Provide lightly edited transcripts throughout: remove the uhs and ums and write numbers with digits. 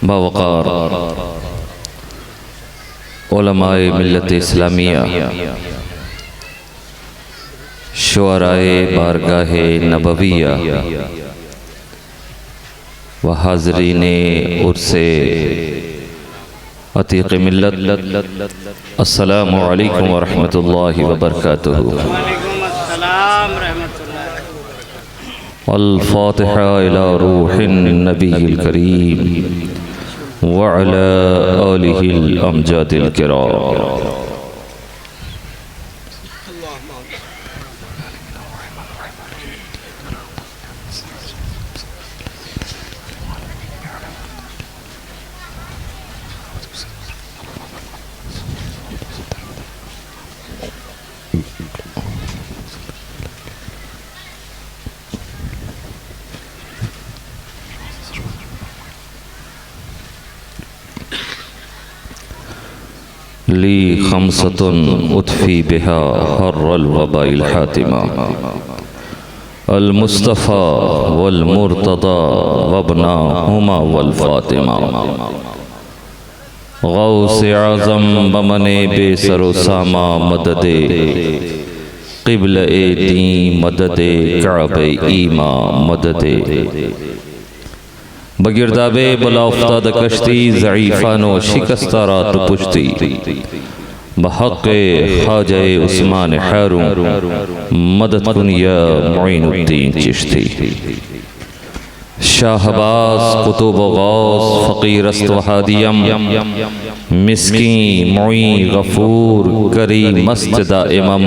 बावक़ार उलमाए मिल्लत इस्लामिया, शुअराए बारगाहे नबविया व हाज़रीने उर्से अतीक़ मिल्लत, अस्सलामु अलैकुम व रहमतुल्लाहि व बरकातुहू। अल-फ़ातिहा इला रूहिन नबील करीम व अला आलिहिल अमजादिल किराम। ली खमसतुन उतफ़ी बिहा हर्रल वबाइल हातिमा अल मुस्तफ़ा वल मुर्तदा वबना हुमा वल फातिमा। गौसे आज़म बमने बेसरो सामा मददे क़िबल ए दी मददे काबे ईमा मददे। बगिरदाबे बला उफ्ताद कश्ती ज़ईफ़ानो शिकस्ता रात पुश्ती बहक़े ख़ाजा उस्मान हारून मदद कुन या मुईनुद्दीन चिश्ती। शाहबाज कुतुब गौस फ़क़ीरस्त व हादियम मिस्कीन मुई गफ़ूर करीम मस्त दाइमम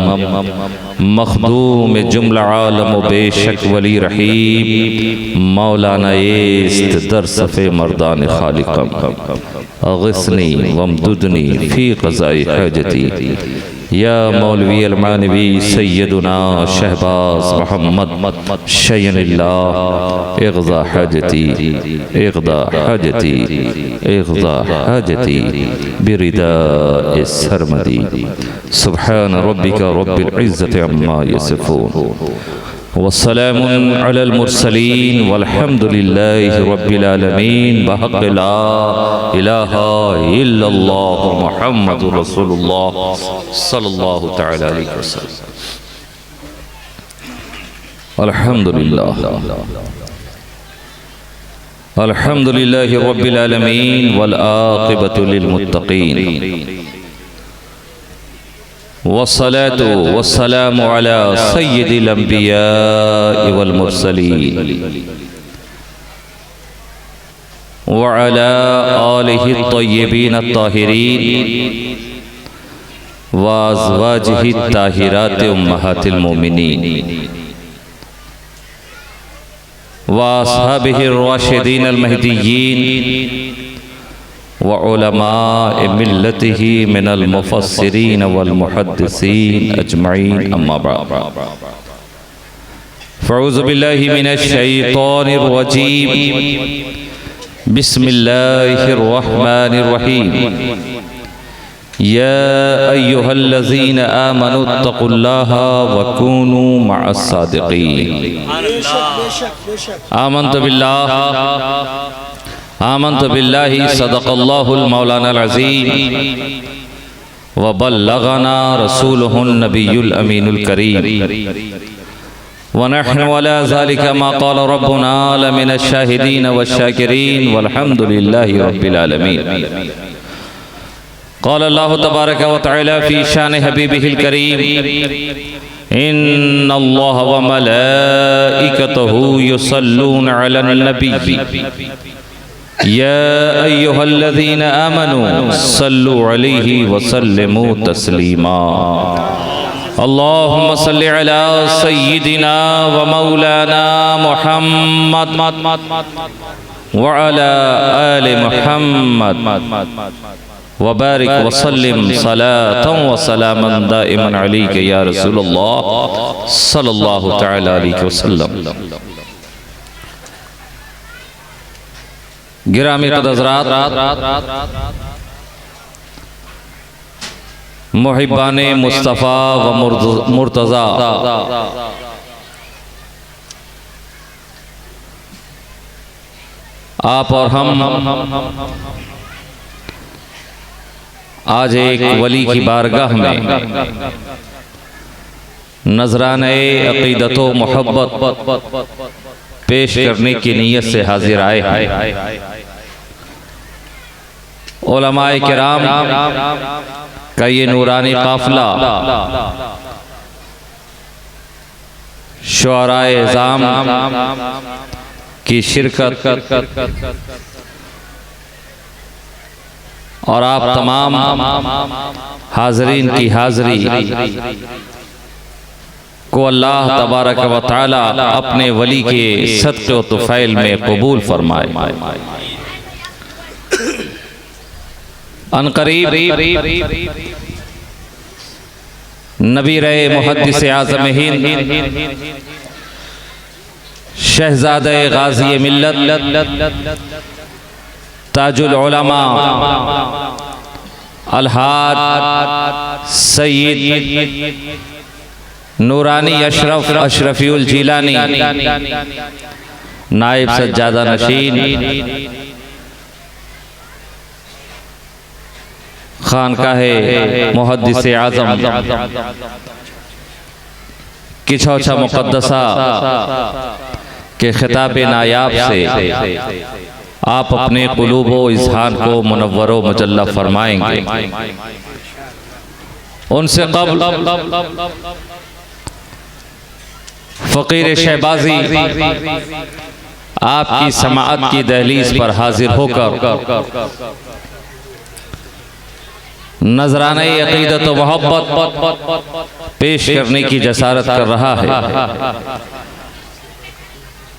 मखदूम जुमला आलम बेशक वली रहीम मौलाना येस्त दर सफ़े मर्दान खालिक़म अग़िस्नी वमदुदनी फ़ी क़ज़ाई हाजती या मौलवी अलमानवी सैयदुना शहबाज मोहम्मद शयनिल्लाह इग़ज़ा हाजती इग़ज़ा हाजती इग़ज़ा हाजती बिरिदाए सरमदी। सुब्हान रब्बिका रब्बिल इज़्ज़ति अम्मा यसिफ़ून वस्सलामुन अलल मुरसलीन वल्हम्दुलिल्लाहि रब्बिल आलमीन बहक़्क़ि ला इलाहा इल्लल्लाह मुहम्मदुर रसूलुल्लाह सल्लल्लाहु तआला अलैहि वसल्लम। अल्हम्दुलिल्लाह अल्हम्दुलिल्लाहि रब्बिल आलमीन वल आक़िबतु लिल मुत्तक़ीन वस्सलातु वस्सलामु अला सय्यिदिल अंबिया वल मुरसलीन व अला आलिहि त्तय्यिबीन अत्ताहिरीन व अज़वाजिहि त्ताहिरात उम्महातिल मोमिनीन व अस्हाबिहि राशिदीन अल महदिय्यीन व उलमाए मिल्लतिही मिनल मुफ़स्सिरीन वल मुहद्दिसीन अजमईन अम्मा बअद। फ़अऊज़ु बिल्लाहि मिनश शैतानिर रजीम बिस्मिल्लाहिर रहमानिर रहीम। या अय्युहल्लज़ीना आमनुत्तक़ुल्लाहा व कूनू मअस सादिक़ीन। आमन्तु बिल्लाहि सदक़ल्लाहुल मौलानाल अज़ीम व बल्लग़ना रसूलुहुन नबियुल अमीनुल करीम व नहनु अला ज़ालिका मा क़ाल रब्बुना लमिनश शाहिदीन वश्शाकिरीन वल्हम्दुलिल्लाहि रब्बिल आलमीन। क़ाल अल्लाहु तबारक व तआला फ़ी शान हबीबिहिल करीम इन्नल्लाह व मलाइकतहु युसल्लूना अलन नबी या अय्युहल्लज़ीना आमनू सल्लु अलैहि व सल्लिमू तस्लीमा। अल्लाहुम्मा सल्लि अला सय्यिदिना व मौलाना मुहम्मद व अला आलि मुहम्मद व बारिक व सल्लिम सलातन व सलामन दाइमन अलैका या रसूलल्लाह सल्लल्लाहु तआला अलैहि वसल्लम। गिरामी हज़रात, मुहिब्बाने मुस्तफ़ा व मुर्तज़ा आप और हम आज एक वली की बारगाह में नजराने अक़ीदत व मोहब्बत पेश करने की नीयत से हाजिर आए हैं। उलमाए किराम का ये नूरानी काफिला शुअराए इज़ाम की शिरकत और आप तमाम हाज़रीन की हाज़री को अल्लाह तबारक व तआला अपने वली के सदक़े व तुफ़ैल में कबूल फरमाए। अनक़रीब नबी रहे मुहद्दिस आज़म हिंद शहज़ादे गाज़ी मिल्लत ताजुल उलमा अलहाज सय्यद नूरानी अशरफ अशरफीउल जीलानी नायब सज्जादा नशीन खानकाहे मुहद्दिस आज़म की छौछा मुक़द्दसा के खिताब नायाब से आप अपने क़ुलूब व इज़हान को मुनव्वर व मुजल्ला फरमाएंगे। उनसे क़ब्ल फ़कीर शहबाजी आपकी समाअत की दहलीज पर हाजिर होकर नजराने अक़ीदत व मोहब्बत पेश करने की जसारत कर रहा है।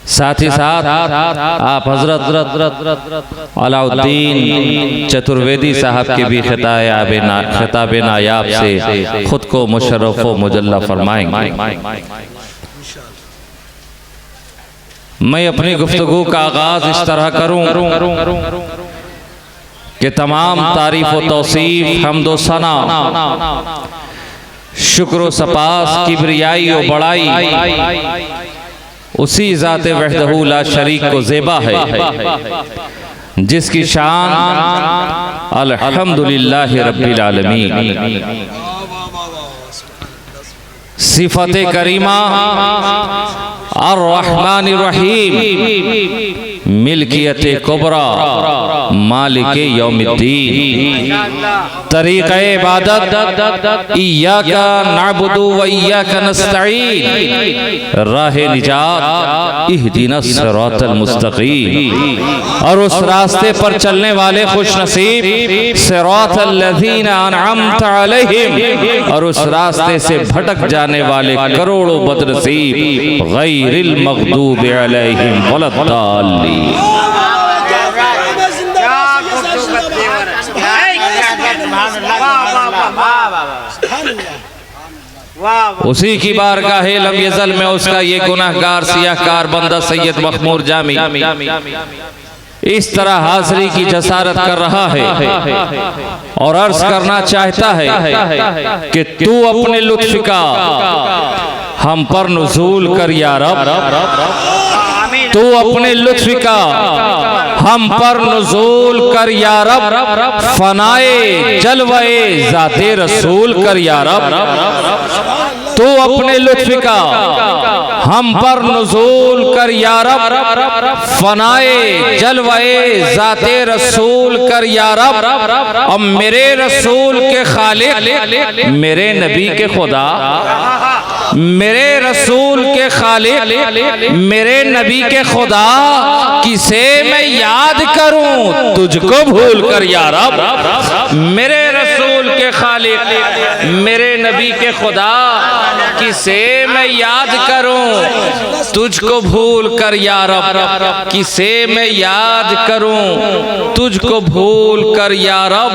साथ ही साथ आप हजरत अलाउद्दीन चतुर्वेदी साहब के भी खिताब नायाब से खुद को मुशर्रफ व मुजल्ला फरमाएंगे। मैं अपनी गुफ्तगू का आगाज इस तरह करूं कि तमाम तारीफ व तौसीफ हम्द व सना शुक्र व सपास किबरियाई व बड़ाई उसी ज़ाते वहदहू ला शरीक को ज़ेबा है जिसकी शान अल्हम्दुलिल्लाहि रब्बिल आलमीन। सिफ़ते करीमा अर्रहमानिर रहीम मिल्कियत कुबरा मालिके यौमिद्दीन तरीक़े इबादत इय्याका नअबुदु व इय्याका नस्तईन राहे निजात इहदिनस सिरातल मुस्तक़ीम और उस रास्ते पर चलने वाले खुश नसीब सिरातल लज़ीना अनअमत अलैहिम और उस रास्ते से भटक जाने वाले करोड़ों बदनसीब गैरिल मग़दूबि अलैहिम वलद्दाल्लीन। उसी की बारगाह लम यज़ल में उसका ये गुनाहगार सियाहकार बंदा सैयद मखमूर जामी इस तरह हाज़री की जसारत कर रहा है और अर्ज करना चाहता है कि तू अपने लुत्फ़ का हम पर नुज़ूल कर या रब, तू अपने लुत्फ़ का हम पर नुज़ूल कर या रब, फनाए जलवे ज़ाते रसूल कर या रब, तू अपने लुत्फ़ का हम पर नुज़ूल कर या रब, फनाए जलवे ज़ाते रसूल कर या रब। अब मेरे रसूल के खालिक मेरे नबी के खुदा, मेरे रसूल के खालिक मेरे नबी के खुदा किसे मैं याद करूं तुझको भूल कर या रब। मेरे रसूल के खालिक मेरे नबी के खुदा किसे मैं याद करूं तुझको भूल कर या रब, किसे मैं याद करूं तुझको भूल कर या रब।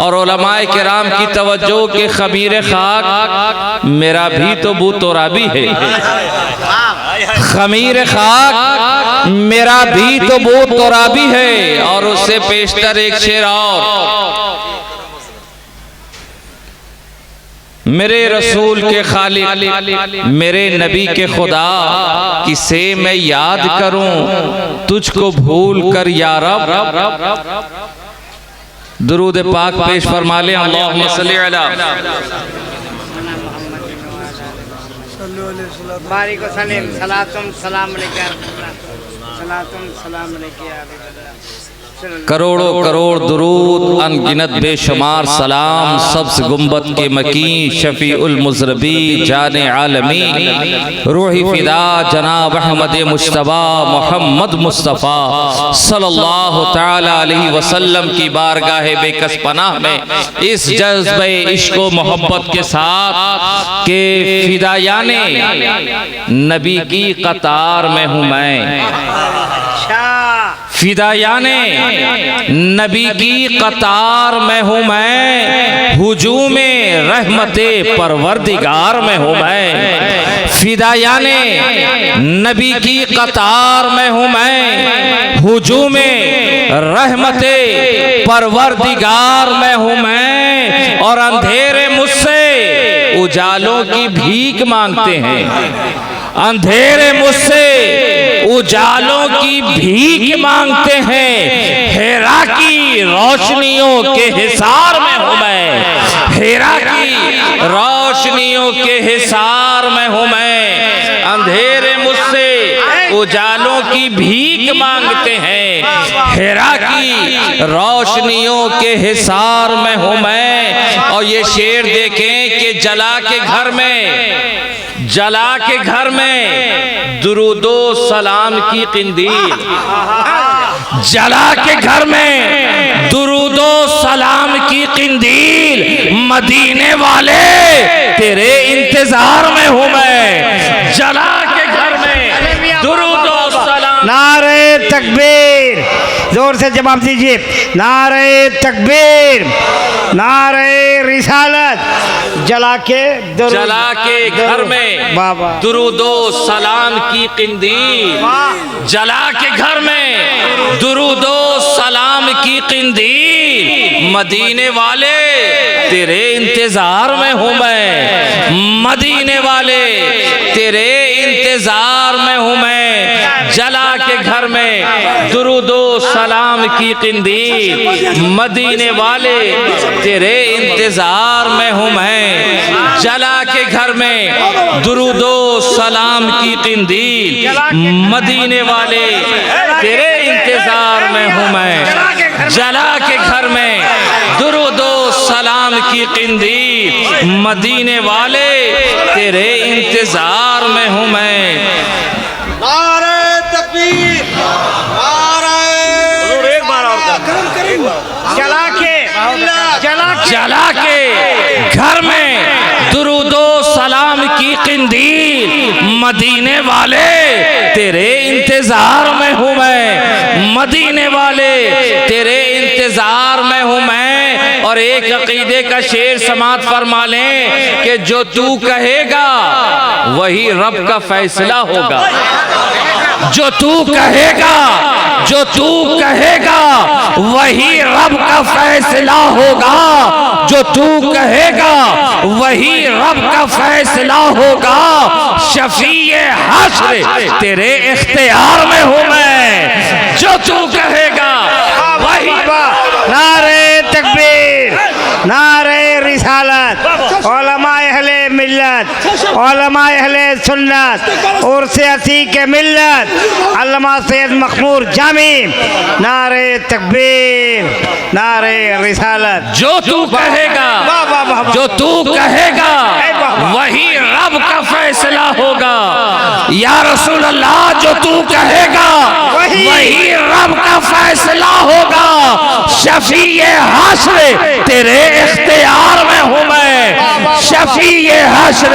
और उलमाए किराम की तवज्जो के खमीर खाक मेरा भी तो बू तोराबी है, खमीर खाक मेरा भी तो बू तोराबी है। और उससे पेशतर एक शेर और, मेरे रसूल के खालिक, मेरे नबी के खुदा, किसे मैं याद करूं तुझको भूल कर या रब। दुरूद पाक पेश फरमा ले। अल्लाहुम्मा सल्ली अला बारिक व सलीम सलातुम सलाम अलैका सलातुम सलाम अलैका। करोड़ों करोड़ दुरूद अनगिनत बेशुमार सलाम सब्ज़ गुंबद के मकीन शफी उल मुज़रबी जाने आलमी रूही फिदा जनाब अहमद मुश्तबा मोहम्मद मुस्तफ़ा सल्लल्लाहु तआला अलैहि वसल्लम की बारगाह बेकस पनाह में इस जज्बे इश्क व मोहब्बत के साथ के फिदायाने नबी की कतार में हूँ मैं। फिदायाने नबी की कतार में हूँ मैं, हुजूमे रहमते परवरदिगार में हूँ मैं। फिदायाने नबी की कतार में हूँ मैं, हुजूमे रहमते परवरदिगार में हूँ मैं। और अंधेरे मुझसे उजालों की भीख मांगते हैं, अंधेरे मुझसे उजालों की भीख मांगते हैं। हेरा की रोशनियों के हिसार में हूँ मैं, हेरा की रोशनियों के हिसार में हूँ मैं। अंधेरे मुझसे उजालों की भीख मांगते हैं, हेरा की रोशनियों के हिसार में हूँ मैं। और ये शेर देखें कि जला के घर में, जला के घर में दुरूदो सलाम की किंदील, जला के घर में दुरूदो सलाम की किंदील, मदीने वाले तेरे इंतजार में हूँ मैं। जला के घर में दुरूदो सलाम। नारे तकबीर, जोर से जवाब दीजिए। नारे तकबीर, नारे रिसालत। जला के घर में दुरूदो सलाम की किंदील, जला के घर में दुरूदो सलाम की किंदील, मदीने वाले तेरे इंतजार में हूँ मैं। मदीने वाले तेरे इंतजार में हूँ मैं। जला के घर में दुरूदो सलाम की किंदील, मदीने वाले तेरे इंतजार में हूँ मैं। जला के घर में दुरूदो सलाम की किंदील, मदीने वाले तेरे इंतजार में हूँ मैं। जला के घर में दुरूदो सलाम की किंदील, मदीने वाले तेरे इंतजार में हूँ मैं। नारे तकबीर, नारे एक बार और जला के घर में दुरूदो सलाम की किंदील, मदीने वाले तेरे इंतजार में हूँ मैं। मदीने वाले तेरे इंतजार में हूँ मैं। और एक अकीदे का शेर समात फरमा लें कि जो तू कहेगा वही रब का फैसला होगा। जो तू कहेगा, जो तू कहेगा वही रब का फैसला होगा। जो तू कहेगा वही रब का फैसला होगा। शफीए हश्र तेरे इख्तियार में हूँ मैं। जो तू कहेगा वही। नारे तकबीर, नारे रिसालत। उलमाए अहले मिल्लत, उलमाए अहले सुन्नत, उर्स अतीक मिल्लत, अल्लामा सैयद मखमूर जामी। नारे तकबीर, नारे रिसालत। जो तू कहेगा, जो तू कहेगा वही रब का फैसला होगा। या रसूल अल्लाह, जो तू कहेगा वही रब का फैसला होगा। शफीए हश्र तेरे इख्तियार में हूँ मैं। शफीए हश्र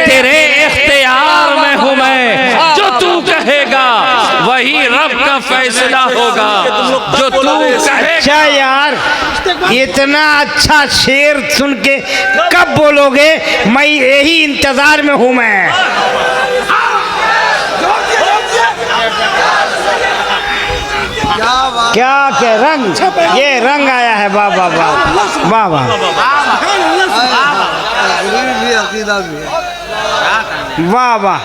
तेरे इख्तियार में हूँ मैं। जो तू कहेगा वही रब का फैसला होगा। जो तू कहेगा। अच्छा यार, इतना अच्छा शेर सुन के कब बोलोगे मैं यही इंतजार में हूँ मैं। क्या क्या रंग, ये रंग आया है। वाह वाह वाह वाह वाह। वाह वाह,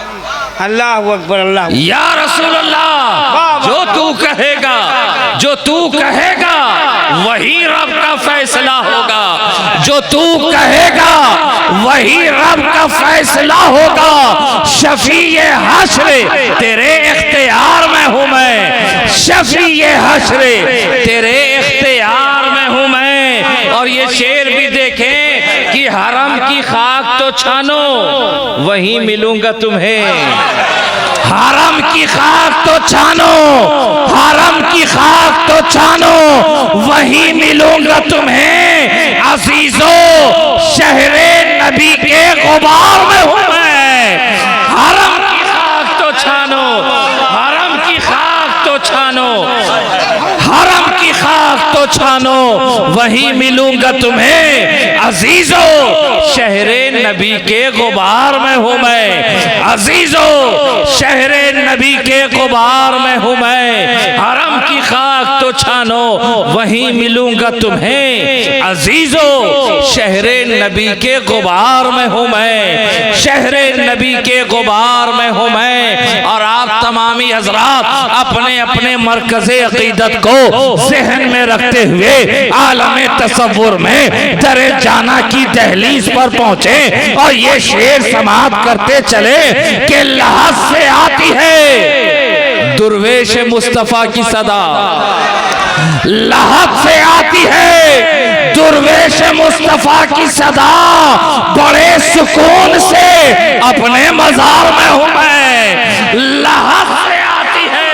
अल्लाह अकबर, अल्लाह। या रसूल अल्लाह, जो तू कहेगा, जो तू कहेगा वही रब का फैसला होगा, जो तू कहेगा वही रब का फैसला होगा। शफीए हश्र तेरे इख्तियार में हूँ मैं, शफीए हश्र तेरे इख्तियार में हूँ मैं। और ये शेर भी देखें कि हरम की खाक तो छानो वहीं मिलूंगा तुम्हें, हरम की खाक तो छानो, हरम की खाक तो छानो वहीं मिलूंगा तुम्हें। अजीजो शहरे नबी के गुबार में हूँ मैं, हरम की खाक तो छानो, हरम की खाक तो छानो, हरम की खाक तो छानो वहीं मिलूंगा तुम्हें। अजीजो शहरे नबी के गुबार में हूँ मैं, अजीजो शहरे नबी के गुबार में हूँ मैं। हरम की खाक तो छानो वहीं मिलूंगा तुम्हें। अजीजो शहरे नबी के गुबार में हूँ मैं, शहरे नबी के गुबार में हूँ मैं। और आप तमामी हजरात अपने अपने मरकज़े अकीदत को ज़हन में रखते हुए आलमे तसव्वुर में दरे जाना की दहलीज पर पहुंचे और ये शेर समाप्त करते चले कि लहज़ से आती है दुर्वेश मुस्तफा की सदा, लहज़ से आती है दुर्वेश मुस्तफा की सदा। बड़े सुकून से अपने मज़ार में हूँ मैं, लहज़ से आती है,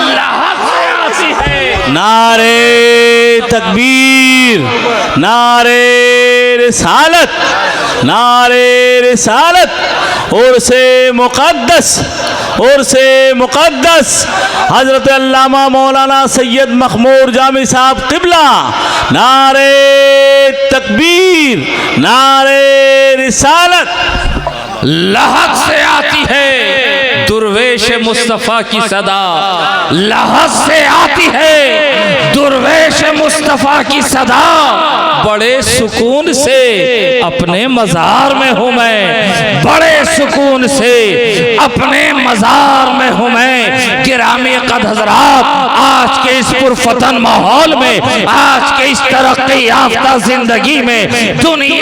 लहज़ से आती है। नारे तकबीर, नारे रिसालत, नारे रिसालत। और से मुक़द्दस, और से मुक़द्दस हज़रत अल्लामा मौलाना सैयद मखमूर जामी साहब क़िबला। नारे तकबीर, नारे रिसालत। लहज़ से आती है दुर्वेश मुस्तफा की सदा, लहज़ से आती है दुर्वेश मुस्तफा की सदा। बड़े सुकून से अपने मज़ार में हूँ मैं, बड़े सुकून से अपने मज़ार में हूँ मैं। गिरामी कद हज़रात, आज के इस पुरफतन माहौल में, आज के इस तरक्की याफ्ता जिंदगी में,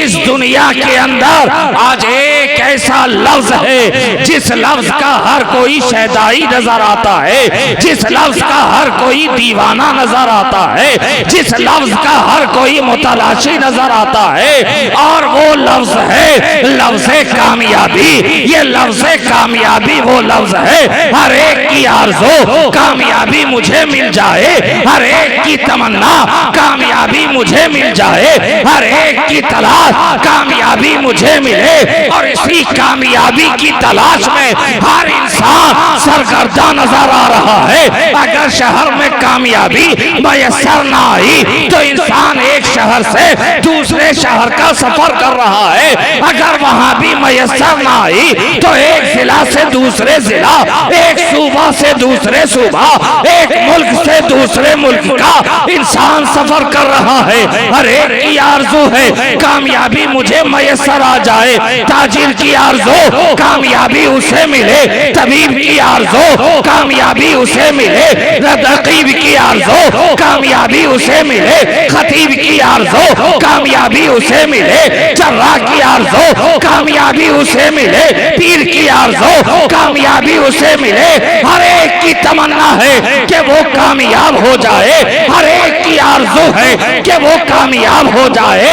इस दुनिया के अंदर आज एक ऐसा लफ्ज है जिस लफ्ज का हर कोई शहदाई नजर आता है, जिस लफ्ज का हर कोई दीवाना नजर आता है, जिस लफ्ज का हर कोई मुतलाशी नजर आता है। और वो लफ्ज है लफ्ज कामयाबी। ये लफ्ज कामयाबी वो लफ्ज है, हर एक की आरज़ू कामयाबी मुझे मिल जाए, हर एक की तमन्ना कामयाबी मुझे मिल जाए, हर एक की तलाश कामयाबी मुझे मिले। और इसी कामयाबी की तलाश में हर इंसान सरगर्दा नजर आ रहा है। अगर शहर में कामयाबी मयसर ना आई तो इंसान एक शहर से दूसरे शहर का सफर कर रहा है। अगर वहां भी मयसर ना आई तो एक जिला से दूसरे जिला, एक सूबा से दूसरे सूबा, एक मुल्क से दूसरे मुल्क का इंसान सफर कर रहा है। हर एक की आरज़ू है कामयाबी मुझे मयसर आ जाए। ताजिर की आरज़ू कामयाबी उसे मिले, तबीब की आरज़ू कामयाबी उसे मिले, रकीब की आरज़ू कामयाबी उसे मिले, खतीब की आरज़ू कामयाबी उसे मिले, जर्रा की आरज़ू कामयाबी उसे मिले, पीर की आरज़ू कामयाबी उसे मिले। हर एक की तमन्ना है कि वो कामयाब हो जाए, हर एक की आरज़ू है कि वो कामयाब हो जाए,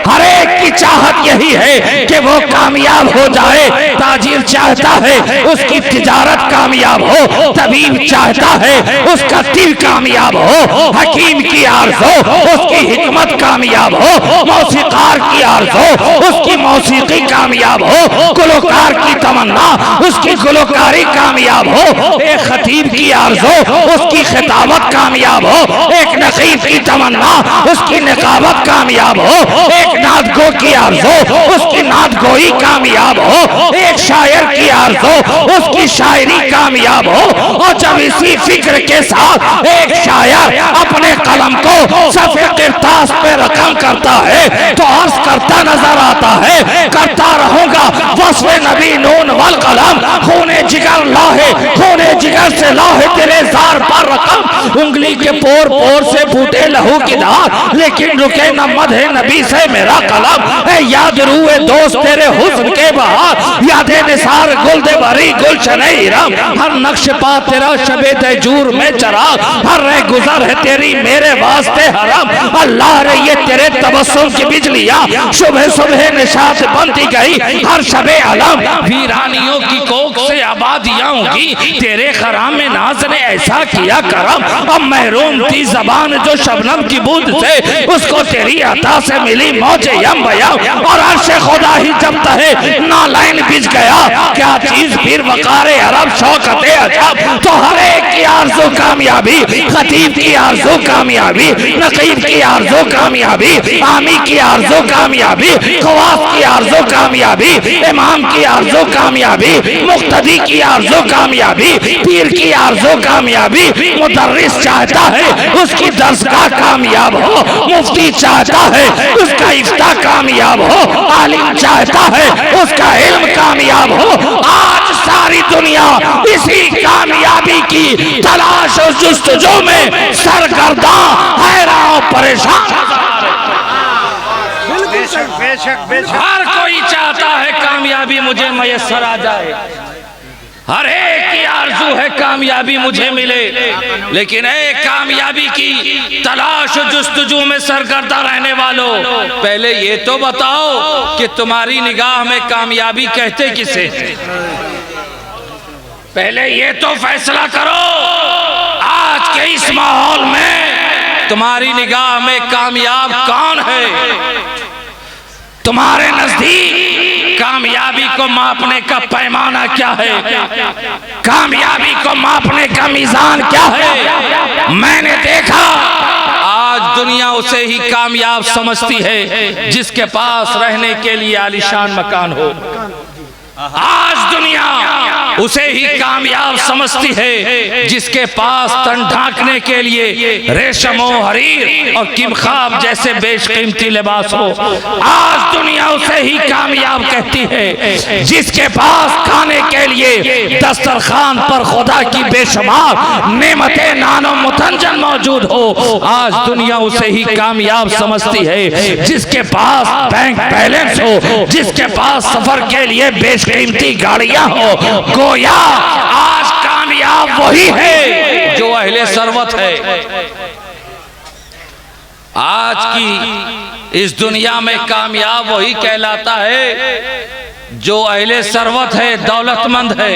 हर एक की चाहत यही है कि वो कामयाब हो जाए। ताजिर चाहता है उसकी तिजारत कामयाब हो, तबीब चाहता है उसका तिल कामयाब हो, हकीम की आरज़ू उसकी हिकमत कामयाब हो, मौसीकार की आरज़ू उसकी मौसीकी कामयाब हो, गुलकार की तमन्ना उसकी गुलकारी कामयाब हो, एक खतीब की आरज़ू उसकी खिताबत कामयाब हो, एक नकीब की तमन्ना उसकी निकाबत कामयाब हो, एक नादगो की आरज़ू उसकी नादगोई कामयाब हो, एक शायर की आरज़ू उसकी शायरी कामयाब हो। और जब इसी फिक्र के साथ एक शायर अपने कलम कलम को सफ़े किरतास पे रकम करता है तो अर्ज करता नजर आता है, करता रहूंगा वस्फ़े नबी नून वल कलम, खूने जिगर लाहे, खूने जिगर से लाहे तेरे जार पर रकम। उंगली के पोर पोर से फूटे लहू की धार, लेकिन रुके न मदहे नबी से मेरा कलम। ए याद रूए दोस्त तेरे हुस्न के बहार, यादे निसार गुल दे भरी गुलशन हिरम। हर नक्श पा तेरा शबे तजूर में चराग, हर रह गुजर है तेरी मेरे वास्ते हरम। अल्लाह रे ये तेरे तबस्सुम की बिजलियां सुबह सुबह निशात बनती गई हर शबे अलम। वीरानियों की कोख से आबादियां होगी, तेरे खराम में नाज ने ऐसा किया करम। अब महरूम थी जबान जो शबनम की बूंद से, उसको तेरी अता से मिली मौजे यम बयां। और अर्शे खुदा ही जब तहे नालाइन बिज गया, क्या चीज फिर वकारे अरब शौकते अजब। तो हर एक की आरज़ू कामयाबी, खतीब की आरज़ू कामयाबी, नकीब की आरज़ू कामयाबी, आमी की आरज़ू कामयाबी, खवास की आरज़ू कामयाबी, इमाम की आरज़ू कामयाबी, मुक्तदी की आरज़ू कामयाबी, पीर की आरज़ू कामयाबी। मुदर्रिस चाहता है उसकी दर्सगाह कामयाब हो, मुफ्ती चाहता है उसका इफ्ता कामयाब हो, आलिम चाहता है उसका इल्म कामयाब हो। आज सारी दुनिया इसी कामयाबी की तलाश और जुस्तजू में सरगर्दा, हैरान और परेशान। बेशक बेशक बेशक। हर कोई चाहता है कामयाबी मुझे मयस्सर आ जाए, हर एक की आरजू है कामयाबी मुझे मिले, लेकिन एक कामयाबी की तलाश जुस्तजू में सरगर्दा रहने वालों, पहले ये तो बताओ कि तुम्हारी निगाह में कामयाबी कहते किसे? पहले ये तो फैसला करो आज के इस माहौल में तुम्हारी निगाह में कामयाब कौन है? तुम्हारे नजदीक कामयाबी को मापने का पैमाना क्या है? कामयाबी को मापने का मीजान क्या है? मैंने देखा आज दुनिया उसे ही कामयाब समझती है जिसके पास रहने के लिए आलीशान मकान हो। आज दुनिया उसे ही कामयाब समझती है जिसके पास तन ढांकने के लिए रेशम हरीर और किमखाब जैसे बेशकीमती लिबास हो। आज दुनिया उसे ही कामयाब कहती है जिसके पास खाने के लिए दस्तरखान पर खुदा की बेशुमार नेमतें नानो मुतंजन मौजूद हो। आज दुनिया उसे ही कामयाब समझती है जिसके पास बैंक बैलेंस हो, जिसके पास सफर के लिए बेशकीमती गाड़ियां हो। गोया आज कामयाब वही है जो अहले सरवत है। आज की इस दुनिया में कामयाब वही कहलाता है जो अहले सरवत है, दौलतमंद है।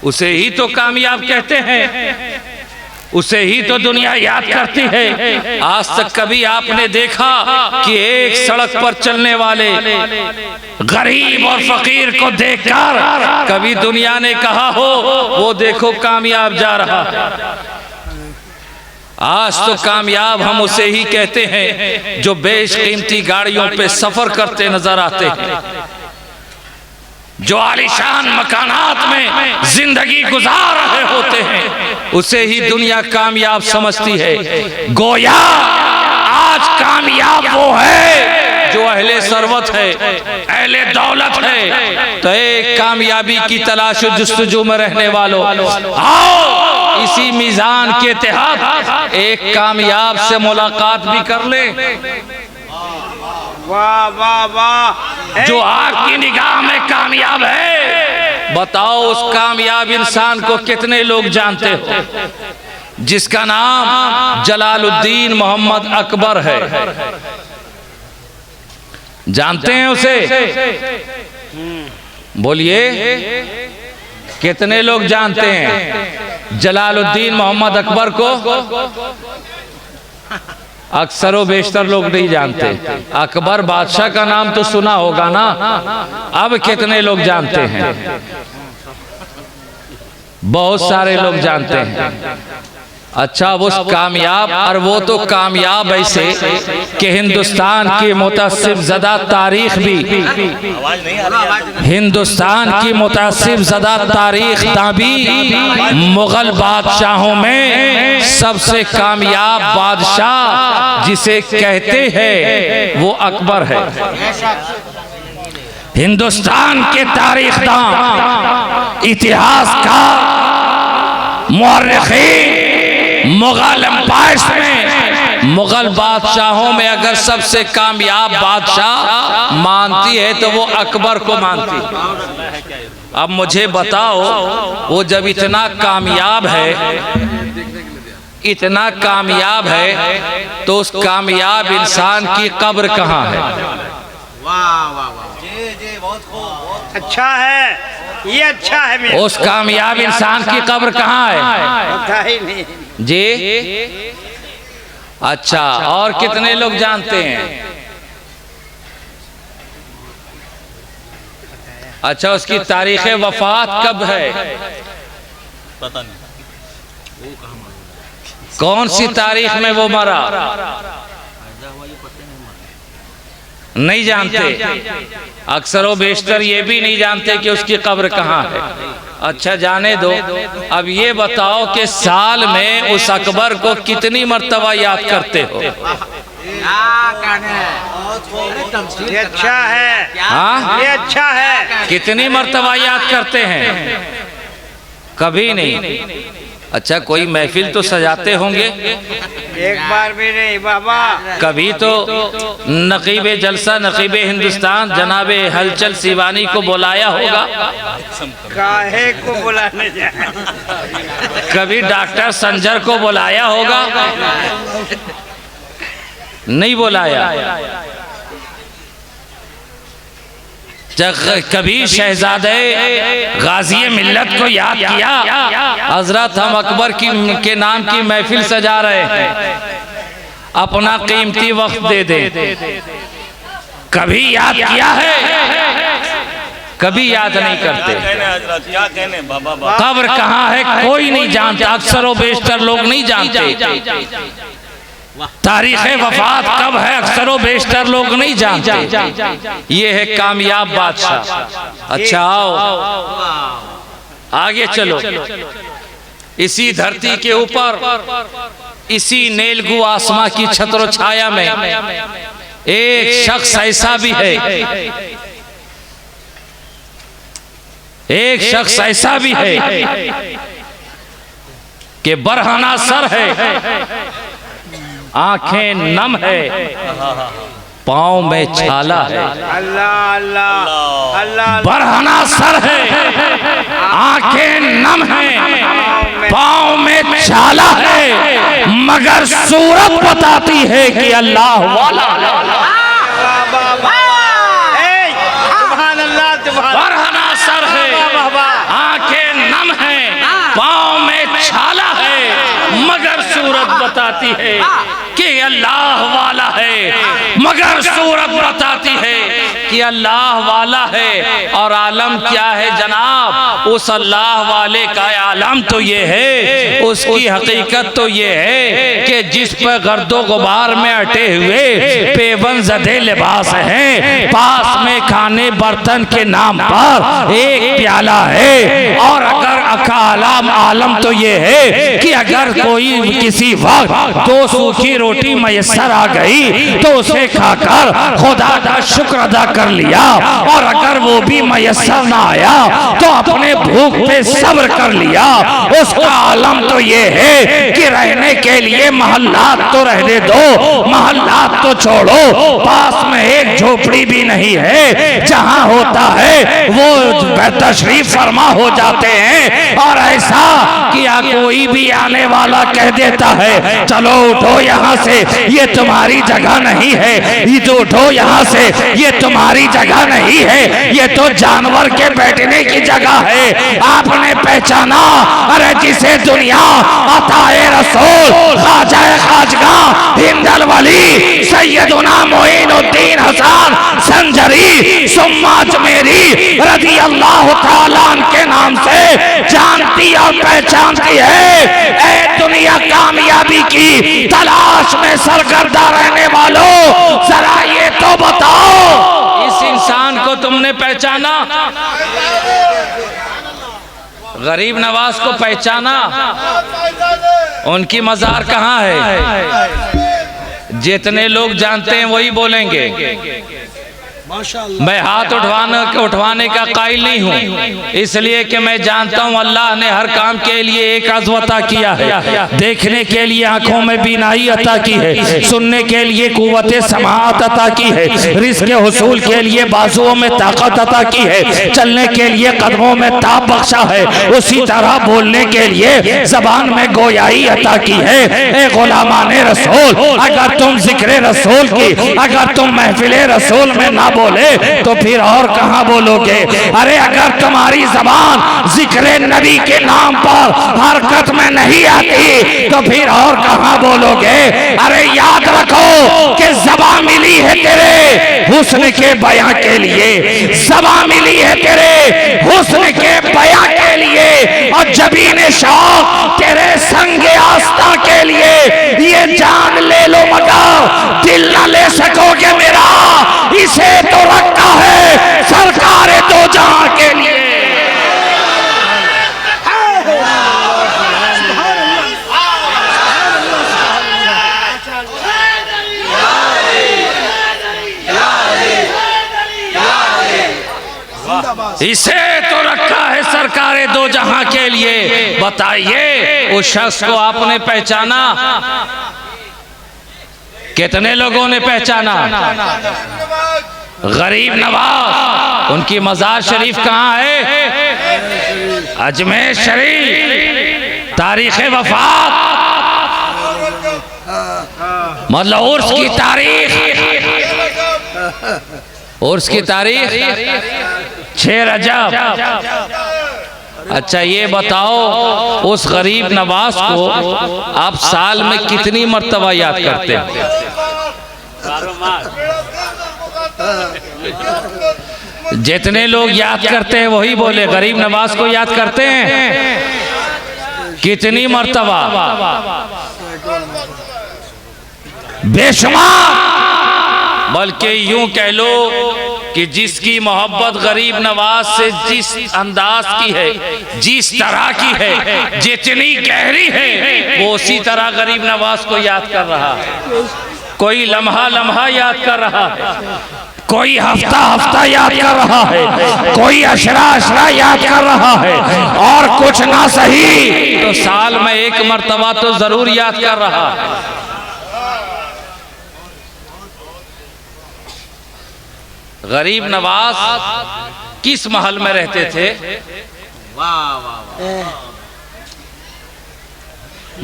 उसे ही तो कामयाब कहते हैं, उसे ही तो दुनिया याद करती है। आज तक कभी आपने देखा कि एक सड़क पर चलने वाले गरीब और फकीर को देखकर कभी दुनिया ने कहा हो वो देखो कामयाब जा रहा है? आज तो कामयाब हम उसे ही कहते हैं जो बेशकीमती गाड़ियों पे सफर करते नजर आते हैं, जो आलीशान मकानात में जिंदगी गुजार रहे होते हैं। उसे ही दुनिया कामयाब समझती है। गोया आज कामयाब वो है जो अहले सरवत है, अहले दौलत है। तो एक कामयाबी की तलाश जुस्तजू में रहने वालों, आओ इसी मीजान के तहत एक कामयाब से मुलाकात भी कर ले। वाह वाह वाह। जो आपकी निगाह में कामयाब है, बताओ उस कामयाब इंसान को कितने लोग जानते हो जिसका नाम जलालुद्दीन मोहम्मद अकबर है? जानते हैं उसे? बोलिए कितने लोग जानते हैं जलालुद्दीन मोहम्मद अकबर को? अक्सर बेशतर लोग नहीं जानते। अकबर बादशाह का नाम तो सुना होगा ना, अब कितने लोग जानते हैं? बहुत सारे लोग जानते हैं। अच्छा वो कामयाब, और वो तो कामयाब ऐसे कि हिंदुस्तान की मुतासिब ज़दा तारीख भी, हिंदुस्तान की मुतासिब ज़दा तारीख ताबी मुगल बादशाहों में सबसे कामयाब बादशाह जिसे कहते हैं वो अकबर है। हिंदुस्तान के तारीखदान, इतिहासकार, मुअर्रिखीन मुगल एम्पायर्स में, मुगल बादशाहों में अगर सबसे कामयाब बादशाह मानती है तो वो अकबर को मानती है। अब मुझे बताओ, वो जब इतना कामयाब है, इतना कामयाब है, तो उस कामयाब इंसान की कब्र कहाँ है? अच्छा है, ये अच्छा है मेरा। उस कामयाब इंसान की कब्र कहाँ है? पता ही नहीं जी अच्छा, और कितने लोग जानते हैं? अच्छा, उसकी तारीख वफात कब है? पता नहीं। कौन सी तारीख में वो मरा? नहीं जानते। अक्सर बेशतर ये भी नहीं जानते कि उसकी कब्र कहाँ है। अच्छा, जाने दो। अब ये बताओ कि साल में उस अकबर को कितनी मर्तबा याद करते हो? ये अच्छा है। हाँ, ये अच्छा है। कितनी मर्तबा याद करते हैं? कभी नहीं। अच्छा, कोई महफिल तो सजाते होंगे? एक बार भी नहीं बाबा। कभी तो नकीबे जलसा, नकीबे हिंदुस्तान जनाबे हलचल सिवानी को बुलाया होगा? काहे को बुलाने जाए? कभी डॉक्टर संजर को बुलाया होगा? नहीं बुलाया। कभी शहजादे गाजी मिल्लत को याद किया? हजरत हम अकबर के नाम की महफिल सजा रहे हैं, अपना कीमती वक्त दे दे। कभी याद किया है? कभी याद नहीं करते। क्या कहने बाबा? कब्र कहाँ है कोई नहीं जानता, अक्सर व बेशतर लोग नहीं जानते। तारीख वफात कब है अक्सर व बेशतर लोग नहीं जानते। ये है कामयाब बादशाह। अच्छा आओ आगे चलो। इसी धरती के ऊपर, इसी नेलगू आसमां की छत्र छाया में एक शख्स ऐसा भी है, एक शख्स ऐसा भी है कि बरहना सर है, आंखें नम है, पाँव में छाला है। अल्लाह अल्लाह अल्लाह। बरहना सर है, आंखें नम है, पाँव में छाला है, मगर सूरत बताती है कि अल्लाह वाला। बरहना सर है, आंखें नम है, पाँव में छाला है, मगर सूरत बताती है कि अल्लाह वाला है, मगर सूरत बताती है कि अल्लाह वाला है। और आलम क्या है जनाब? उस अल्लाह वाले का आलम तो ये है, उसकी हकीकत तो ये है कि जिस पर गर्दो गुबार में अटे हुए पेवन ज़दे लिबास हैं, पास में खाने बर्तन के नाम पर एक प्याला है। और अगर आलम तो ये है कि अगर कोई किसी वक्त दो सूखी रोटी मयसर आ गई तो उसे खाकर खुदा का शुक्र अदा कर लिया, और अगर वो भी मयसर ना आया तो अपने भूख पे सब्र कर लिया। उसका आलम तो ये है कि रहने के लिए महल्लात तो रहने दो, महल्लात तो छोड़ो, पास में एक झोपड़ी भी नहीं है, जहां होता है वो तशरीफ फरमा हो जाते हैं। और ऐसा कि कोई भी आने वाला कह देता है चलो उठो यहाँ से, ये तुम्हारी जगह नहीं है, ये तो उठो यहाँ से, ये तुम्हारी जगह नहीं है, ये तो जानवर के बैठने की जगह है। आपने पहचाना? अरे जिसे दुनिया अताए रसूल ख्वाजा खाजगा हिंदल वली सैयदुना मोइनुद्दीन हसन संजरी सुम्मा अजमेरी रज़ी अल्लाह तआला के नाम से जानती और पहचानती है। ऐ दुनिया कामयाबी की तलाश में सरगर्दा रहने वालों, जरा ये तो बताओ, इस इंसान को तुमने पहचाना? गरीब नवाज को पहचाना? उनकी मजार कहाँ है? जितने लोग जानते हैं वही बोलेंगे। मैं हाथ उठवाने का कायल नहीं हूँ, इसलिए कि मैं जानता हूँ अल्लाह ने हर काम के लिए एक अज़्व अता किया है। देखने के लिए आंखों में बीनाई अता की है, सुनने के लिए कुव्वत समाअत अता की है, रिज़्क़ के हुसूल के लिए बाजुओं में ताकत अता की है, चलने के लिए कदमों में ताब बख्शा है, उसी तरह बोलने के लिए ज़बान में गोयाई अता की है। ए गुलामाने रसूल, अगर तुम जिक्र रसूल की, अगर तुम महफिल रसूल में ना बोले तो फिर और कहां बोलोगे? अरे अगर तुम्हारी जबान जिक्र नबी के नाम पर हरकत में नहीं आती तो फिर और कहां बोलोगे? अरे याद रखो कि ज़बान मिली है तेरे हुस्न के बयां के लिए, ज़बान मिली है तेरे हुस्न के बयां के लिए, और जबीन शौक तेरे संगे आस्था के लिए। ये जान ले लो मगर दिल न ले सकोगे मेरा, इसे तो रखा है सरकार दो जहां के लिए। इसे तो रखा है सरकार दो जहां के लिए। बताइए, उस शख्स को आपने पहचाना? कितने लोगों ने पहचाना? गरीब नवाज, उनकी मजार शरीफ कहाँ है? अजमेर शरीफ। तारीख वफात मतलब उर्स की तारीख, उर्स की तारीख 6 रजब। अच्छा ये बताओ, उस गरीब नवाज को आप साल में कितनी मर्तबा याद करते हैं? जितने लोग याद करते हैं वही बोले। गरीब नवाज को याद करते हैं कितनी मर्तबा? बेशुमार। बल्कि यूं कह लो कि जिसकी मोहब्बत गरीब नवाज से जिस अंदाज की है, जिस तरह की है, जितनी गहरी है, वो उसी तरह गरीब नवाज को याद कर रहा है। कोई लम्हा लम्हा याद कर रहा है, कोई हफ्ता हफ्ता याद कर रहा है, कोई अशरा अशरा याद कर रहा है, और कुछ ना सही तो साल में एक मर्तबा तो जरूर याद कर रहा है। गरीब नवाज किस महल में रहते थे?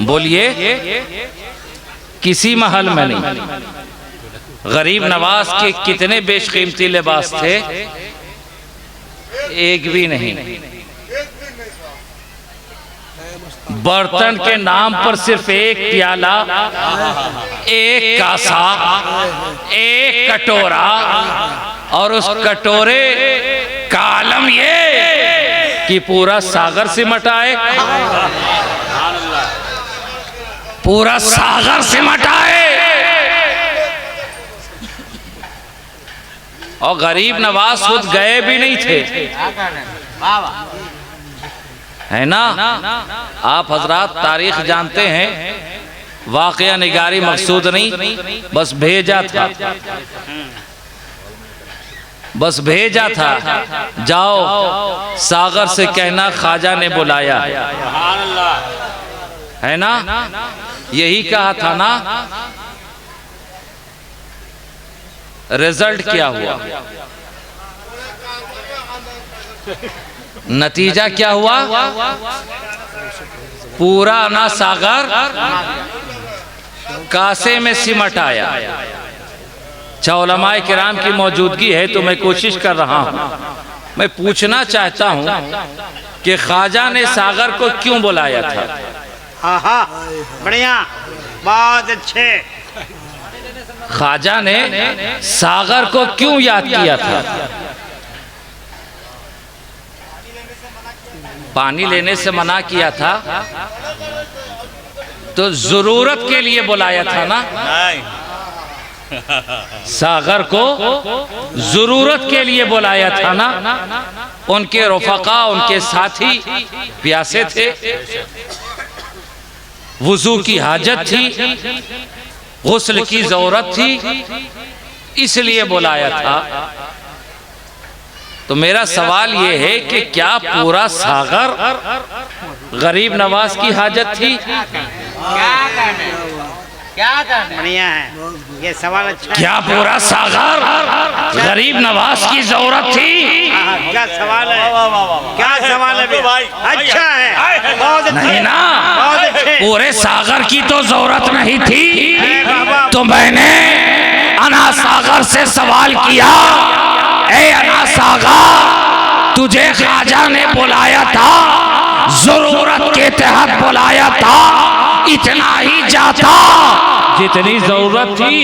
बोलिए, किसी महल में नहीं। गरीब नवाज के कितने बेशकीमती लिबास थे? एक भी नहीं। बर्तन के नाम पर सिर्फ एक प्याला, एक कासा, एक कटोरा, और उस कटोरे का आलम ये कि पूरा सागर सिमट आए, पूरा सागर सिमट आए। और गरीब नवाज खुद गए भी नहीं थे, है ना? आप हजरात तारीख जानते हैं, वाकया निगारी मकसूद नहीं, बस भेजा था, बस भेजा था। जाओ सागर से कहना ख्वाजा ने बुलाया, है ना? यही कहा था ना? रिजल्ट क्या हुआ? नतीजा क्या हुआ? पूरा ना सागर कासे में सिमट आया। उलमाए किराम की मौजूदगी है तो मैं कोशिश कर रहा हूँ, मैं पूछना चाहता हूँ कि ख्वाजा ने सागर को क्यों बुलाया था? हाँ हाँ, बढ़िया, बहुत अच्छे। ख्वाजा ने सागर को क्यों याद किया था? पानी लेने से मना किया था तो जरूरत के लिए बुलाया था ना? नहीं, सागर को जरूरत के लिए बुलाया था ना? उनके रफका, उनके साथी प्यासे थे, वुजू की हाजत थी, गुस्ल की जरूरत थी, इसलिए बुलाया था। तो मेरा सवाल ये है कि क्या पूरा सागर गरीब नवाज की हाजत थी? बढ़िया है, ये सवाल अच्छा है। क्या पूरा सागर गरीब नवाज की जरूरत थी? क्या सवाल है? क्या सवाल है भाई? अच्छा है, बहुत अच्छे, नहीं ना, बहुत अच्छे। पूरे सागर की तो जरूरत नहीं थी। तो मैंने अना सागर से सवाल किया, ए अना सागर, तुझे ख्वाजा ने बुलाया था, जरूरत के तहत बुलाया था, इतना ही जाता जितनी जरूरत थी,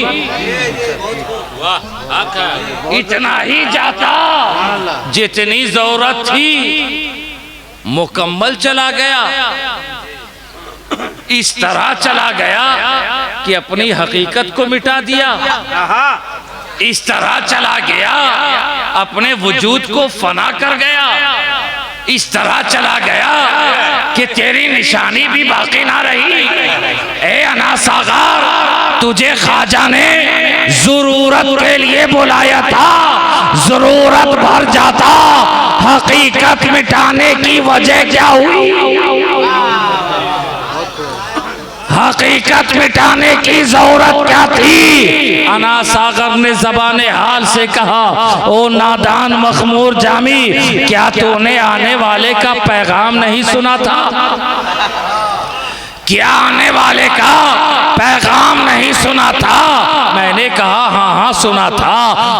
इतना ही जाता जितनी जरूरत थी, मुकम्मल चला गया। इस तरह चला गया कि अपनी हकीकत को मिटा दिया। इस तरह चला गया, अपने वजूद को फना कर गया। इस तरह चला गया कि तेरी निशानी भी बाकी ना रही। ए अना सागर, तुझे ख्वाजा ने जरूरत के लिए बुलाया था, जरूरत भर जाता, हकीकत मिटाने की वजह क्या हुई? हकीकत मिटाने की जरूरत क्या थी? अना सागर ने ज़बान हाल से कहा, ओ नादान मखमूर जामी, क्या तूने आने वाले का पैगाम नहीं सुना था? क्या आने वाले का पैगाम नहीं सुना था? मैंने कहा हाँ हाँ सुना था।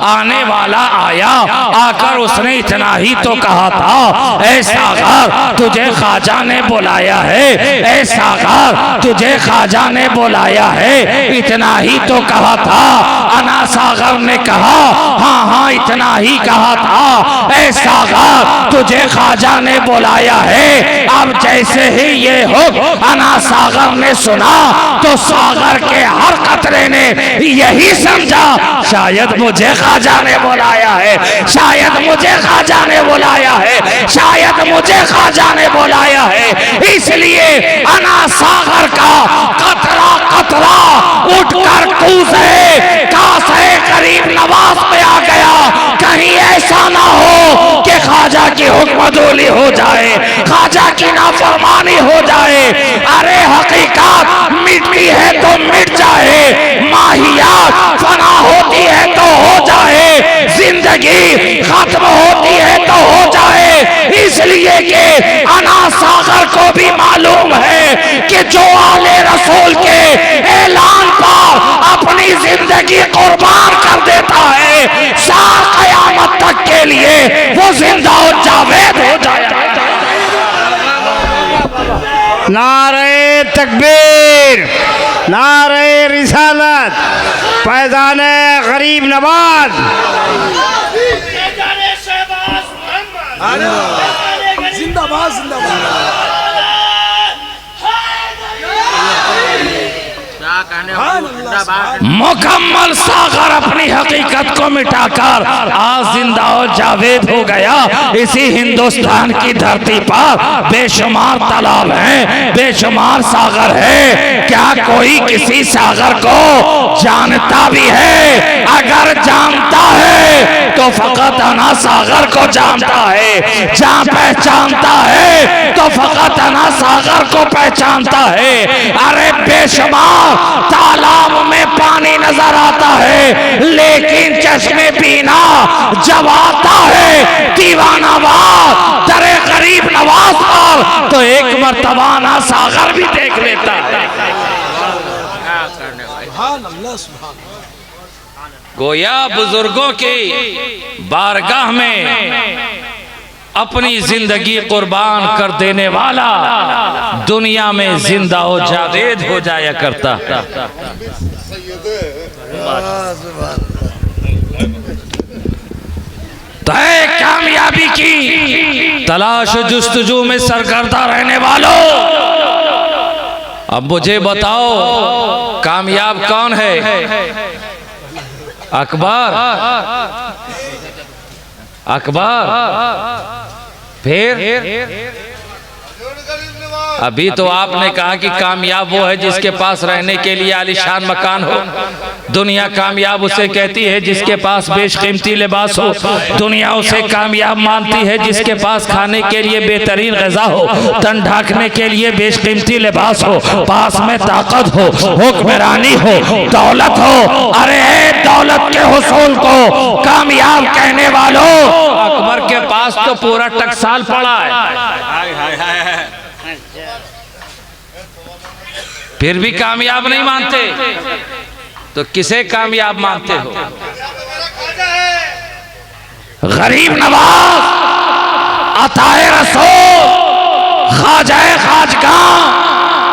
आने वाला आया, आकर उसने इतना ही तो कहा था, ऐ सागर तुझे ख्वाजा ने बुलाया है, ऐ सागर तुझे ख्वाजा ने बुलाया है, इतना ही तो कहा था। अना सागर ने कहा हाँ हाँ इतना ही कहा था, ऐ सागर तुझे ख्वाजा ने बुलाया है। अब जैसे ही ये हो अना सागर ने सुना तो सागर के हर कतरे ने यही समझा, शायद मुझे ख्वाजा ने बुलाया है, शायद मुझे ख्वाजा ने बुलाया है, शायद मुझे ख्वाजा ने बुलाया है। इसलिए अना सागर का कतरा कतरा उठकर कूदे, कासे करीब नवाज पे आ गया। कहीं ऐसा ना हो कि ख्वाजा की हुक्मदुली हो जाए, ख्वाजा की नाफरमानी हो जाए। अरे हकीकत मिटती है तो मिट जाए, माहियात फना होती है तो हो जाए, जिंदगी खत्म होती है तो हो जाए। इसलिए कि अना सागर को भी मालूम है कि जो आले रसूल के ऐलान पर अपनी जिंदगी कुर्बान कर देता है, सार कयामत तक के लिए वो जिंदा और जावेद हो जाएगा। नारे तकबीर, नारे रिसालत, पैदाने गरीब नवाज। जिंदाबाद जिंदाबाद। मुकम्मल सागर अपनी हकीकत को मिटाकर आज जिंदा और जावेद हो गया। इसी हिंदुस्तान की धरती पर बेशुमार तालाब हैं, बेशुमार सागर है। क्या कोई किसी सागर को जानता भी है? अगर जानता है तो फकत अना सागर को जानता है, जहाँ पहचानता है तो फकत अना सागर को पहचानता है। अरे बेशुमार तालाब में पानी नजर आता है, लेकिन चश्मे पीना जब आता है दीवानाबाद दरे गरीब नवाज पर तो एक मर्तबा ना सागर भी देख लेता है। गोया बुजुर्गों की बारगाह में अपनी जिंदगी कुर्बान कर देने वाला दुनिया में जिंदा व जावेद हो जाया करता। तय कामयाबी की तलाश जुस्तजू में सरगर्दा रहने वालों, अब मुझे बताओ कामयाब कौन है? अकबर? अकबर? फिर अभी तो आपने कहा कि कामयाब वो है जिसके पास रहने के लिए आलीशान मकान हो। दुनिया कामयाब उसे कहती है जिसके पास बेशकीमती लिबास हो। दुनिया उसे कामयाब मानती है जिसके पास खाने के लिए बेहतरीन ग़िज़ा हो, तन ढांकने के लिए बेशकीमती लिबास हो, पास में ताकत हो, हुक्मरानी हो, दौलत हो। अरे दौलत के हुसूल को कामयाब कहने वालों, अकबर के पास तो पूरा टकसाल पड़ा है, फिर भी कामयाब नहीं मानते। तो किसे कामयाब मानते हो? गरीब नवाज, अताए रसूल, ख्वाजाए खाजगां,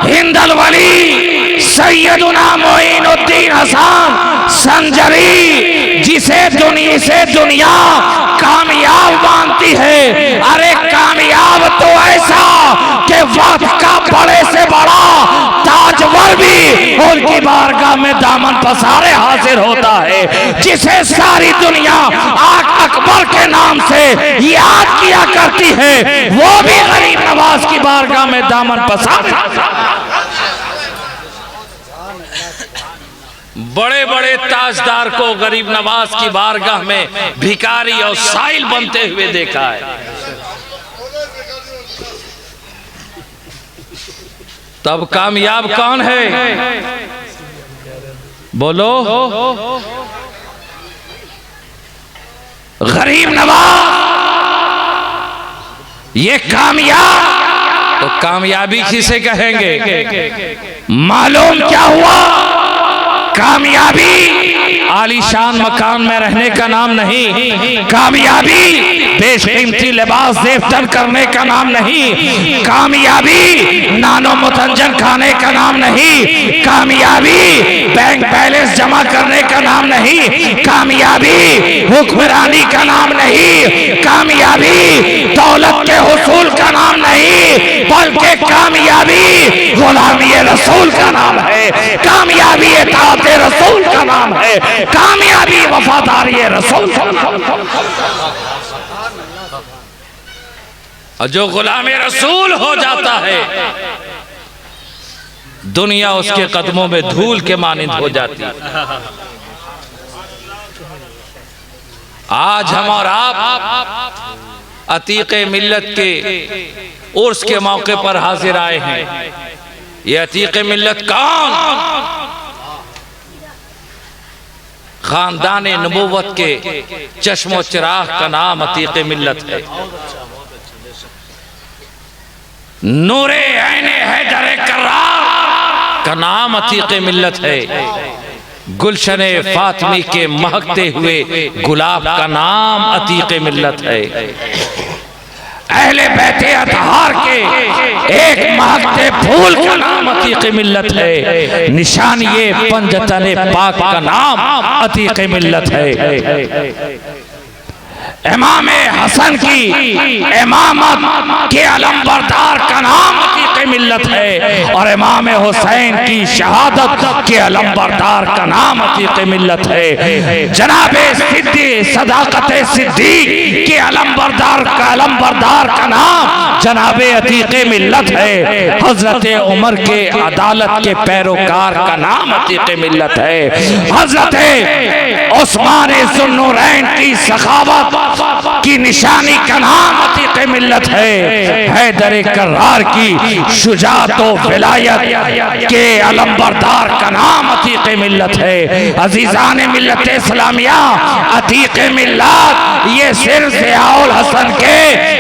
हिंदल वली, सैयदुना मोइनुद्दीन हसन संजरी, जिसे दुनिया कामयाब मानती है। अरे कामयाब तो ऐसा कि वक्त का बड़े से बड़ा ताजवर भी उनकी बारगाह में दामन पसारे हाजिर होता है। जिसे सारी दुनिया अकबर के नाम से याद किया करती है, वो भी गरीब नवाज की बारगाह में दामन पसारे। बड़े बड़े ताजदार को गरीब नवाज की बारगाह में भिखारी और साइल बनते हुए देखा है। तब कामयाब कौन है? बोलो। गरीब नवाज ये कामयाब। तो कामयाबी किसे कहेंगे? मालूम क्या हुआ? कामयाबी आलीशान मकान में रहने का नाम नहीं, कामयाबी बेशकीमती लिबास देवतन करने का नाम नहीं, कामयाबी नानो मुतंजन खाने का नाम नहीं, कामयाबी बैंक बैलेंस जमा करने का नाम नहीं, कामयाबी हुक्मरानी का नाम नहीं, कामयाबी दौलत के हुसूल का नाम नहीं, बल्कि कामयाबी गुलामी रसूल का नाम है, कामयाबी इताअत रसूल का नाम है, कामयाबी वफादारी रसूल। और जो गुलाम रसूल हो जाता है, दुनिया उसके कदमों में धूल के मानिंद हो जाती है। आज हम और आप अतीक़े मिल्लत के उर्स के मौके पर हाजिर आए हैं। ये अतीक़े मिल्लत कौन? खानदान नबूवत के चश्मो चिराग का नाम अतीक़े मिल्लत है। नूरे ऐने हैदर कर्रार का नाम अतीक़े मिल्लत है। गुलशने फातिमी के महकते हुए गुलाब का नाम अतीक़े मिल्लत है। अहले बैते अतहार के एक महकते फूल का नाम अतीक़े मिल्लत है। निशान ये पंजतने पाक का नाम अतीक़े मिल्लत है। इमाम हसन की इमामत के अलमबरदार का नाम अतीक़े मिल्लत है, और इमाम हुसैन की शहादत के अलमबरदार का नाम अतीक़े मिल्लत है। जनाबे सिद्दीक़ सदाकत सिद्दीक़ के अलमबरदार का नाम जनाबे अतीक़े मिल्लत है। हजरत उमर के अदालत के पैरोकार का नाम अतीक़े मिल्लत है। हजरत उस्मान ज़ुन्नूरैन की सखावत की निशानी का नाम अतीक़े मिल्लत है। हैदर कर्रार की शुजाअत व विलायत के अलमबरदार का नाम अतीक़े मिल्लत है। अजीज़ान मिल्लत इस्लामिया, अतीक़े मिल्लत ये सिर्फ ज़ियाउल हसन के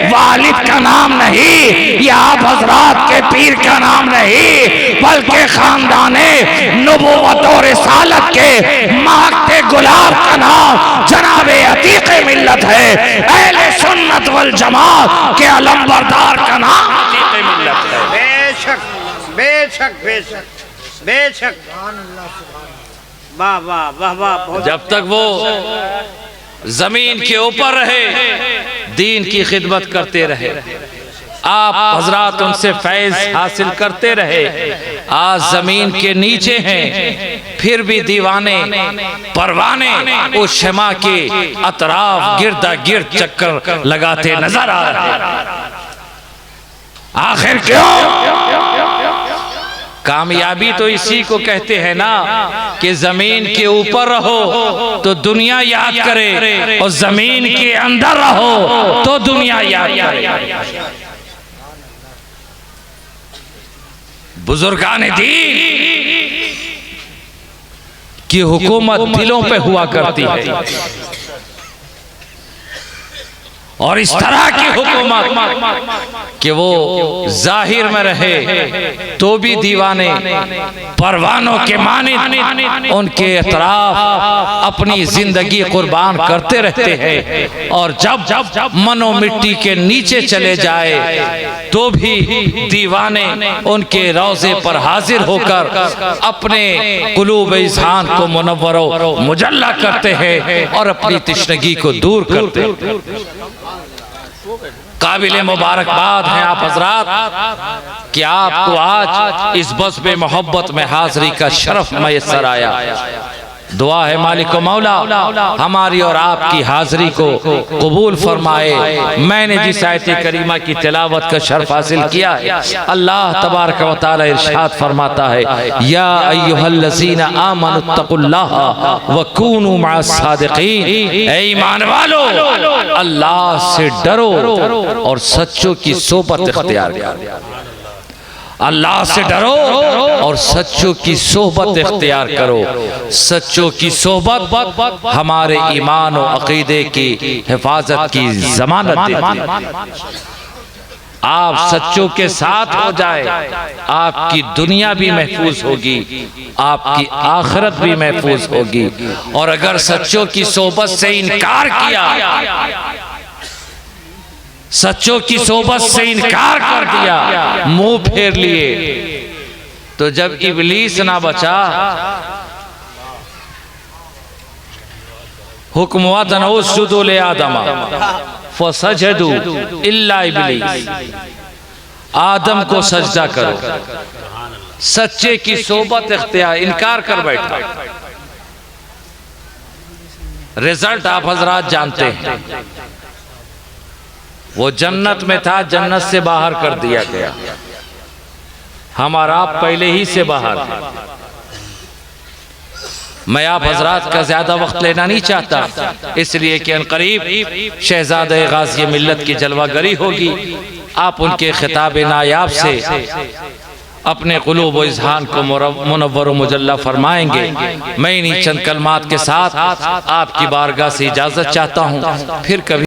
वालिद का नाम नहीं, ये आप हज़रात के पीर का नाम नहीं, बल्कि खानदाने नबूवत और रिसालत के महकते औलाद का नाम जनाबे अतीक मिल्लत है, अहले सुन्नत वल जमात के अलमबरदार का नाम अतीक मिल्लत है। बेशक बेशक बेशक बेशक। वाह वाह वाह वाह। जब तक वो जमीन के ऊपर रहे, दीन की खिदमत करते रहे, आप हजरात उनसे फैज हासिल करते रहे। आज जमीन के नीचे हैं, फिर भी दीवाने परवाने उस शमा के अतराफ गिरदा गिर्द चक्कर लगाते नजर आ रहे हैं। आखिर क्यों? कामयाबी तो इसी को कहते हैं ना कि जमीन के ऊपर रहो तो दुनिया याद करे, और जमीन के अंदर रहो तो दुनिया याद करे। बुजुर्गान दीन की हुकूमत दिलों पे हुआ करती है, और इस तरह की हुकूमत कि वो जाहिर में रहे तो भी दीवाने परवानों के मानिंद उनके अतराफ अपनी जिंदगी कुर्बान करते रहते हैं, और जब मनो मिट्टी के नीचे चले जाए तो भी दीवाने उनके रोजे पर हाजिर होकर अपने कुलूब इज़हान को मुनव्वरो मुजल्ला करते हैं और अपनी तिश्नगी को दूर करते हैं। काबिल मुबारकबाद हैं आप हजरात कि आपको आज इस बस में मोहब्बत में हाजिरी का शरफ मैसर आया। दुआ है मालिक मौला हमारी और आपकी हाजिरी को कबूल फरमाए। मैंने जिस आयत करीमा की तिलावत का शर्फ हासिल किया है, अल्लाह तबारक व तआला इरशाद फरमाता है, या अय्युहल्लज़ीना आमनुत्तकुल्लाह व कूनू मअस सादिकीन, ऐ ईमान वालो अल्लाह से डरो और सच्चों की सोबत इख्तियार करो। अल्लाह से डरो और सच्चों की सोहबत इख्तियार करो। सच्चों की सोहबत हमारे ईमान और अकीदे की हिफाजत की जमानत देती है। आप सच्चों के साथ हो जाए, आपकी दुनिया भी महफूज होगी, आपकी आखिरत भी महफूज होगी। और अगर सच्चों की सोहबत से इनकार किया, सच्चों की सोबत से इनकार कर दिया, मुंह फेर लिए, तो जब इब्लीस ना बचा, हुक्म हुआ तनउस्जुदु ले आदमा फसजदू इल्ला इब्लीस, आदम को सजदा करो। सच्चे की सोबत इख्तियार इनकार कर बैठा, रिजल्ट आप हजरात जानते हैं। वो जन्नत में था, जन्नत से बाहर कर दिया गया। हमारा पहले ही से बाहर है। मैं आप हजरात का ज्यादा वक्त लेना नहीं चाहता, इसलिए कि अनकरीब शहजादे गाज़ी मिल्लत की जलवागरी होगी। आप उनके खिताब नायाब से अपने कुलूब व इज़हान को मुनव्वर मुजल्ला फरमाएंगे। मैं इन्हीं चंद कलमात के साथ आपकी बारगाह से इजाजत चाहता हूँ। फिर कभी